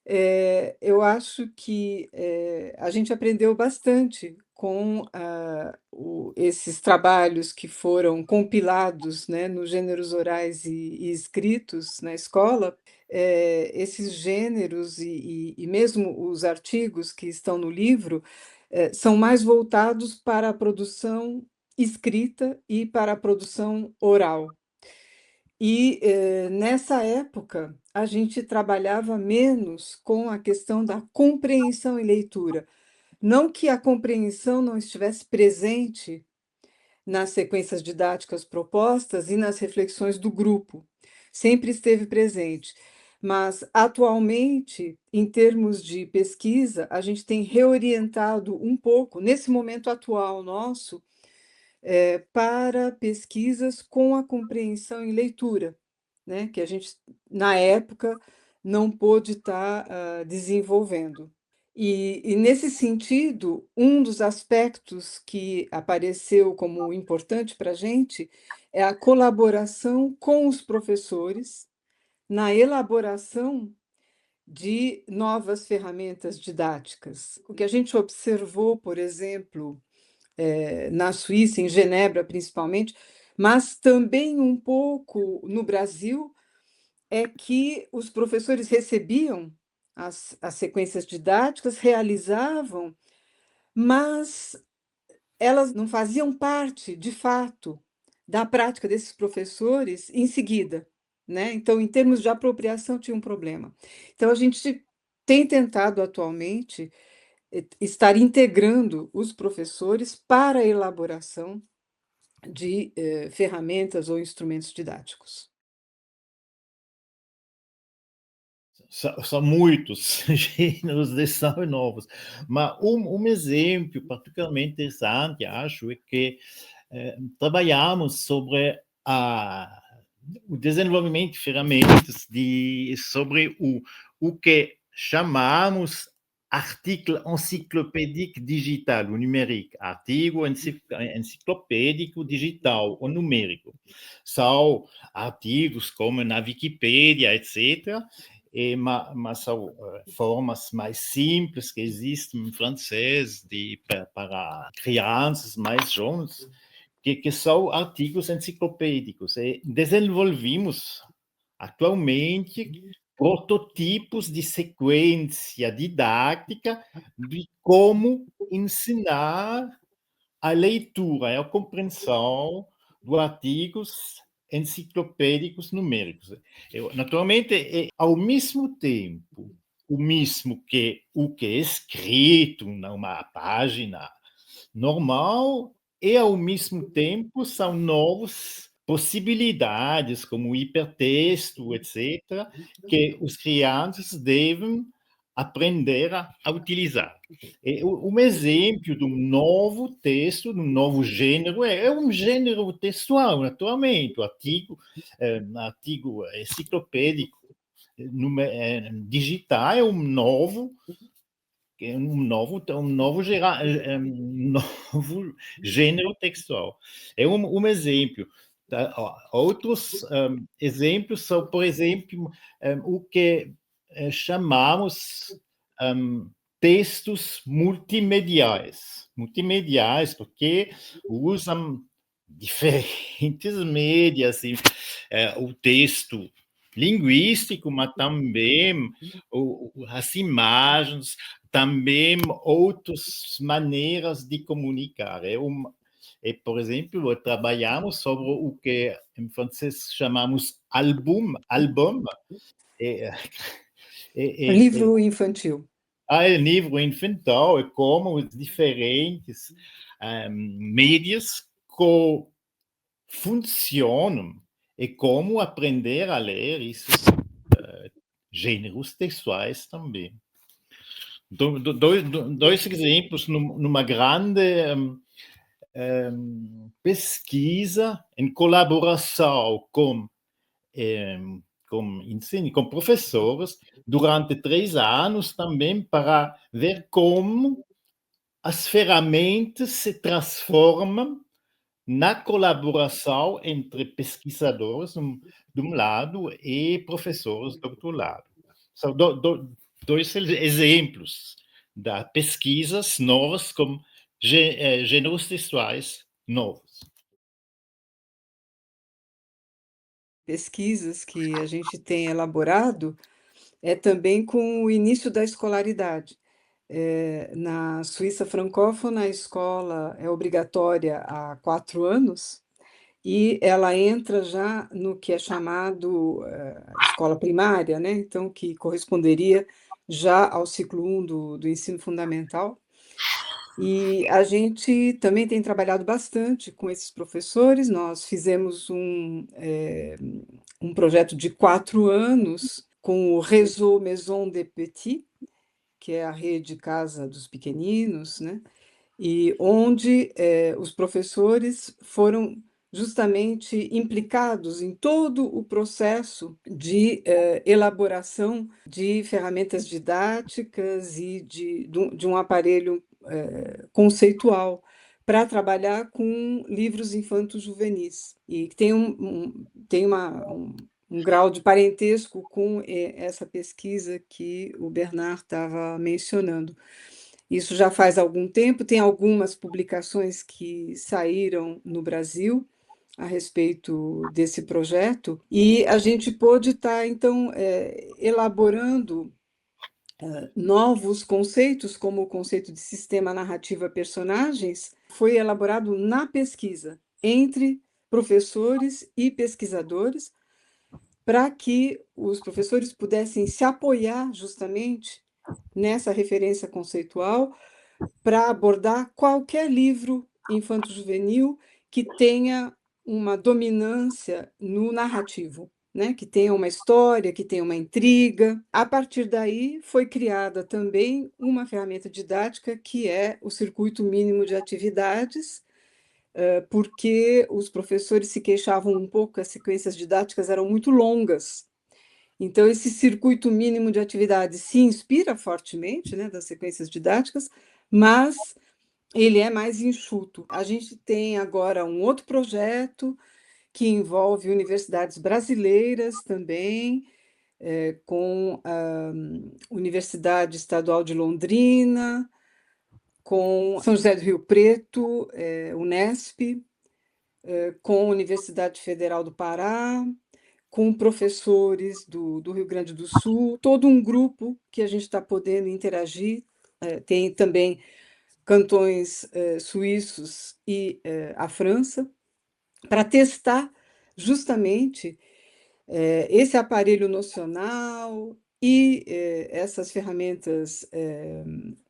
Eu acho que, a gente aprendeu bastante com, esses trabalhos que foram compilados, né, nos gêneros orais e escritos na escola. Esses gêneros e mesmo os artigos que estão no livro, são mais voltados para a produção escrita e para a produção oral. E, nessa época, a gente trabalhava menos com a questão da compreensão e leitura. Não que a compreensão não estivesse presente nas sequências didáticas propostas e nas reflexões do grupo, sempre esteve presente. Mas, atualmente, em termos de pesquisa, a gente tem reorientado um pouco, nesse momento atual nosso, para pesquisas com a compreensão em leitura, né, que a gente, na época, não pôde estar, desenvolvendo. E nesse sentido, um dos aspectos que apareceu como importante para a gente é a colaboração com os professores na elaboração de novas ferramentas didáticas. O que a gente observou, por exemplo, na Suíça, em Genebra principalmente, mas também um pouco no Brasil, é que os professores recebiam as sequências didáticas, realizavam, mas elas não faziam parte, de fato, da prática desses professores em seguida, né. Então, em termos de apropriação, tinha um problema. Então a gente tem tentado atualmente, estar integrando os professores para a elaboração de, ferramentas ou instrumentos didáticos. São muitos gêneros de são novos, mas um exemplo particularmente interessante, acho, é que trabalhamos sobre o desenvolvimento de ferramentas sobre o que chamamos artigo enciclopédico digital, o numérico, artigo enciclopédico digital, o numérico. São artigos como na Wikipédia, etc., mas são formas mais simples que existem em francês para crianças mais jovens, que são artigos enciclopédicos. E desenvolvimos atualmente prototipos de sequência didática de como ensinar a leitura e a compreensão dos artigos enciclopédicos numéricos. Naturalmente, é ao mesmo tempo o mesmo que o que é escrito numa página normal e, ao mesmo tempo, são novas possibilidades, como hipertexto, etc., que os crianças devem aprender a utilizar. Um exemplo de um novo texto, de um novo gênero, é um gênero textual, naturalmente, artigo enciclopédico digital é um novo gênero textual. É um exemplo. Tá? Outros exemplos são, por exemplo, o que chamamos textos multimediais. Multimediais, porque usam diferentes mídias, assim, o texto linguístico, mas também as imagens, também outras maneiras de comunicar. Por exemplo, trabalhamos sobre o que em francês chamamos album, é, é, Livro infantil. livro infantil, e como os diferentes mídias funcionam e como aprender a ler esses gêneros textuais também. Dois exemplos numa grande pesquisa em colaboração com professores durante 3 anos também para ver como as ferramentas se transformam na colaboração entre pesquisadores de um lado e professores do outro lado. São dois exemplos de pesquisas novas com gêneros textuais novos. Pesquisas que a gente tem elaborado é também com o início da escolaridade. Na Suíça francófona, a escola é obrigatória há 4 anos e ela entra já no que é chamado, escola primária, né, então que corresponderia já ao ciclo 1 do ensino fundamental. E a gente também tem trabalhado bastante com esses professores. Nós fizemos um projeto de 4 anos com o Réseau Maison des Petits, que é a rede Casa dos Pequeninos, né, e onde, os professores foram justamente implicados em todo o processo de, elaboração de ferramentas didáticas e de um aparelho, conceitual para trabalhar com livros infanto-juvenis, e que tem um grau de parentesco com, essa pesquisa que o Bernard estava mencionando. Isso já faz algum tempo, tem algumas publicações que saíram no Brasil a respeito desse projeto, e a gente pôde estar, então, elaborando novos conceitos, como o conceito de sistema narrativa-personagens, foi elaborado na pesquisa, entre professores e pesquisadores, para que os professores pudessem se apoiar justamente nessa referência conceitual para abordar qualquer livro infanto-juvenil que tenha uma dominância no narrativo, né? Que tenha uma história, que tenha uma intriga. A partir daí, foi criada também uma ferramenta didática que é o circuito mínimo de atividades, porque os professores se queixavam um pouco que as sequências didáticas eram muito longas. Então, esse circuito mínimo de atividades se inspira fortemente, né, das sequências didáticas, mas ele é mais enxuto. A gente tem agora um outro projeto que envolve universidades brasileiras também, com a Universidade Estadual de Londrina, com São José do Rio Preto, Unesp, com a Universidade Federal do Pará, com professores do Rio Grande do Sul, todo um grupo que a gente está podendo interagir. Tem também cantões suíços e a França, para testar justamente esse aparelho nocional e essas ferramentas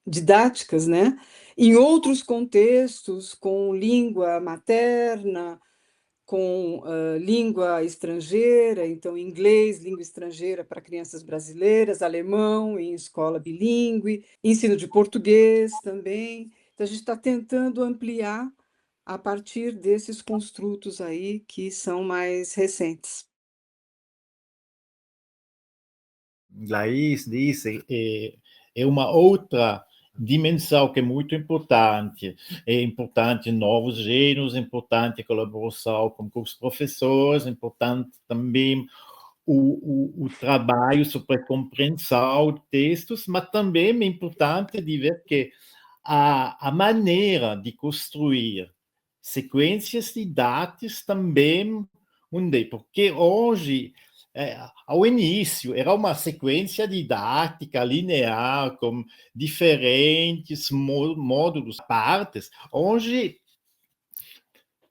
didáticas, né, em outros contextos, com língua materna, com língua estrangeira, então inglês, língua estrangeira para crianças brasileiras, alemão em escola bilíngue, ensino de português também. Então, a gente está tentando ampliar a partir desses construtos aí que são mais recentes. Laís disse, é uma outra dimensão que é muito importante. É importante novos gêneros, é importante a colaboração com os professores, é importante também o trabalho sobre a compreensão de textos, mas também é importante de ver que a maneira de construir sequências didáticas também mudou, porque hoje, ao início, era uma sequência didática linear, com diferentes módulos, partes. Hoje,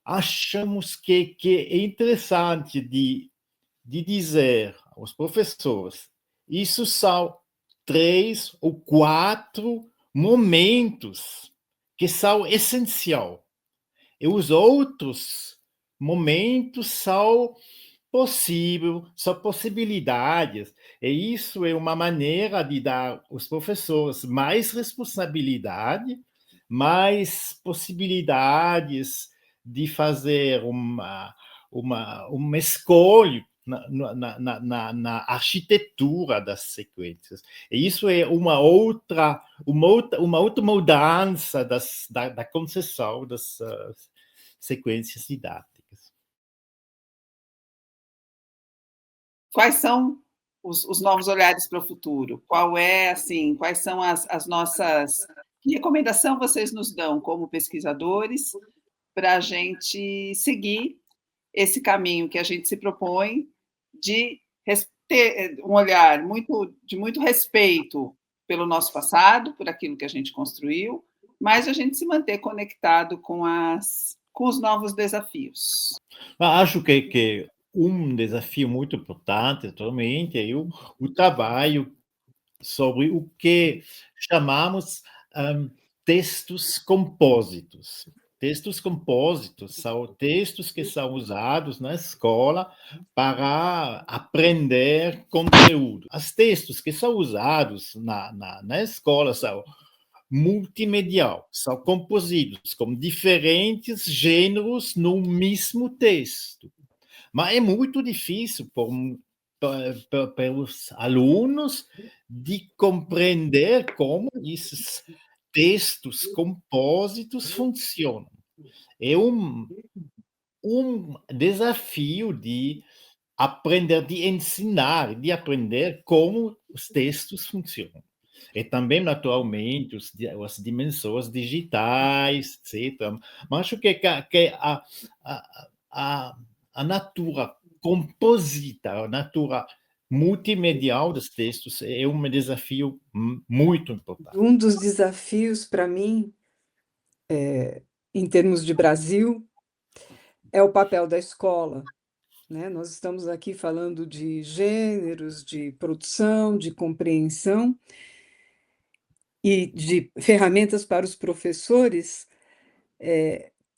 achamos que é interessante de dizer aos professores, isso são 3 ou 4 momentos que são essenciais. E os outros momentos são possibilidades. E isso é uma maneira de dar aos professores mais responsabilidade, mais possibilidades de fazer uma escolha na arquitetura das sequências. E isso é uma outra mudança da concessão das sequências didáticas. Quais são os novos olhares para o futuro? Qual é, assim, quais são as nossas... Que recomendação vocês nos dão como pesquisadores para a gente seguir esse caminho que a gente se propõe de ter um olhar de muito respeito pelo nosso passado, por aquilo que a gente construiu, mas a gente se manter conectado com os novos desafios? Acho que desafio muito importante atualmente é o trabalho sobre o que chamamos textos compósitos. Textos compósitos são textos que são usados na escola para aprender conteúdo. Os textos que são usados na escola são multimedial, são composidos com diferentes gêneros no mesmo texto. Mas é muito difícil para os alunos de compreender como esses textos compósitos funcionam. É um desafio de aprender, de ensinar, de aprender como os textos funcionam. E também, naturalmente, as dimensões digitais, etc. Mas acho que a natura composita, a natura multimedial dos textos é um desafio muito importante. Um dos desafios para mim, em termos de Brasil, é o papel da escola, né? Nós estamos aqui falando de gêneros, de produção, de compreensão e de ferramentas para os professores.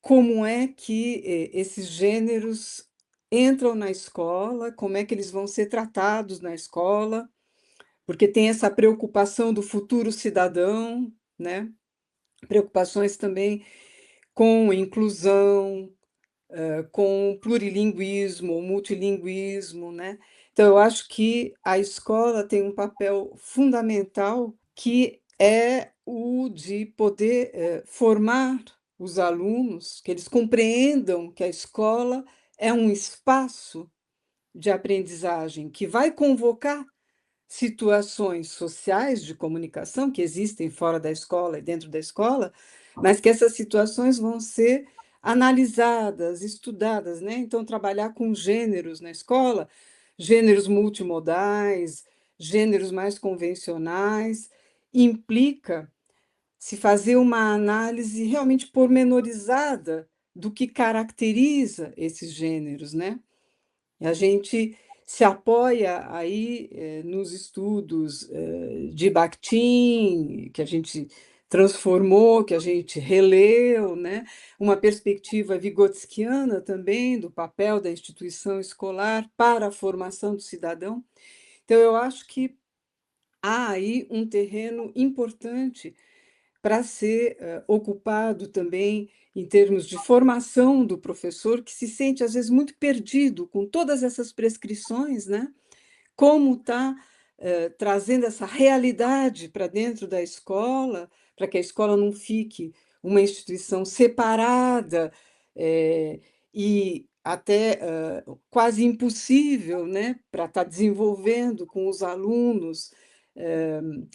Como é que esses gêneros entram na escola, como é que eles vão ser tratados na escola, porque tem essa preocupação do futuro cidadão, né? Preocupações também com inclusão, com plurilinguismo, multilinguismo, né? Então, eu acho que a escola tem um papel fundamental, que é o de poder formar os alunos, que eles compreendam que a escola é um espaço de aprendizagem que vai convocar situações sociais de comunicação que existem fora da escola e dentro da escola, mas que essas situações vão ser analisadas, estudadas, né? Então, trabalhar com gêneros na escola, gêneros multimodais, gêneros mais convencionais, implica se fazer uma análise realmente pormenorizada do que caracteriza esses gêneros, né? E a gente se apoia aí nos estudos de Bakhtin, que a gente transformou, que a gente releu, né? Uma perspectiva vigotskiana também do papel da instituição escolar para a formação do cidadão. Então, eu acho que há aí um terreno importante para ser ocupado também em termos de formação do professor, que se sente, às vezes, muito perdido com todas essas prescrições, né? Como está trazendo essa realidade para dentro da escola, para que a escola não fique uma instituição separada e até quase impossível, né? Para estar desenvolvendo com os alunos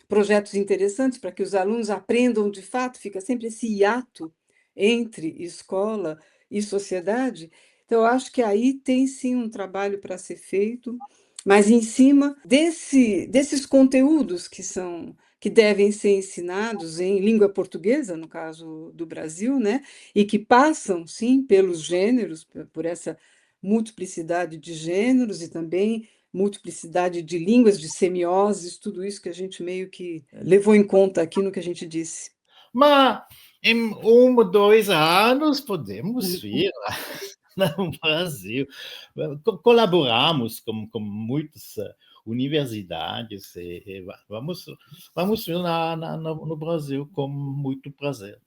projetos interessantes para que os alunos aprendam de fato, fica sempre esse hiato entre escola e sociedade. Então, eu acho que aí tem sim um trabalho para ser feito, mas em cima desses conteúdos que devem ser ensinados em língua portuguesa, no caso do Brasil, né? E que passam, sim, pelos gêneros, por essa multiplicidade de gêneros e também multiplicidade de línguas, de semioses, tudo isso que a gente meio que levou em conta aqui no que a gente disse. Mas em 1 ou 2 anos podemos vir no Brasil. Colaboramos com muitas universidades e vamos vir no Brasil com muito prazer.